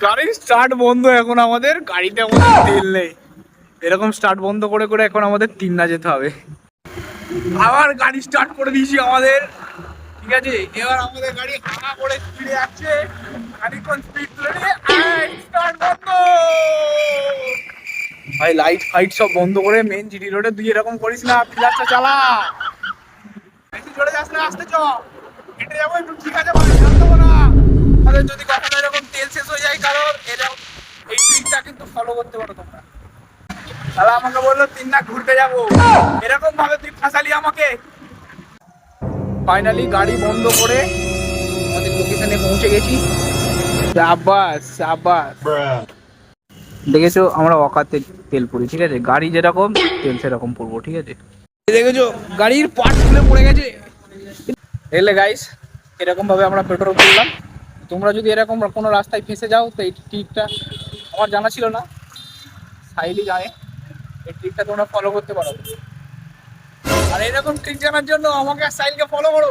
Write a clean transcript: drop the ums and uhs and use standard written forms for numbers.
গাড়ির স্টার্ট বন্ধ এখন আমাদের, গাড়িতে আমাদের তেল নেই। এরকম স্টার্ট বন্ধ করে করে এখন আমাদের তিননা যেতে হবে। আবার গাড়ি স্টার্ট করে দিয়েছি আমাদের, ঠিক আছে। এবার আমাদের গাড়ি হাওয়া করে ফিরে যাচ্ছে, খানিকক্ষণ স্পিড তুলে নিয়ে স্টার্ট বন্ধ। ভাই লাইট ফাইট সব বন্ধ করে মেন জিটি রোডে তুই এরকম করিস না, ফিলারটা চালা। বেশি জোরে যাস না, আসতে চ। হেঁটে যাবো একটু, ঠিক আছে ভাই, জানতে না। তাহলে যদি কখনো এরকম তেল শেষ হয়ে যায় কারোর, এরকম এই ট্রিকটা কিন্তু ফলো করতে পারো তোমরা। তাহলে আমাকে বললো তিননা ঘুরতে যাবো, এরকম ভাবে তুই ফাঁসালি আমাকে। ফাইনালি গাড়ি বন্ধ করে আমাদের লোকেশনে পৌঁছে গেছি। সাবাস সাবাস। দেখেছো আমরা অকাতে তেল পুরি, ঠিক আছে। গাড়ি যেরকম তেল সেরকম পড়বো, ঠিক আছে। দেখেছো গাড়ির পার্টস গুলো পড়ে গেছে। দেখলে গাইস, এরকম ভাবে আমরা পেট্রোল করলাম। তোমরা যদি এরকম কোনো রাস্তায় ফেসে যাও তো এই ট্রিকটা আমার জানা ছিল না, সাইলি জানে। এই ট্রিকটা তোমরা ফলো করতে পারো। আর এরকম ট্রিক জানার জন্য আমাকে আর সাইলকে ফলো করো।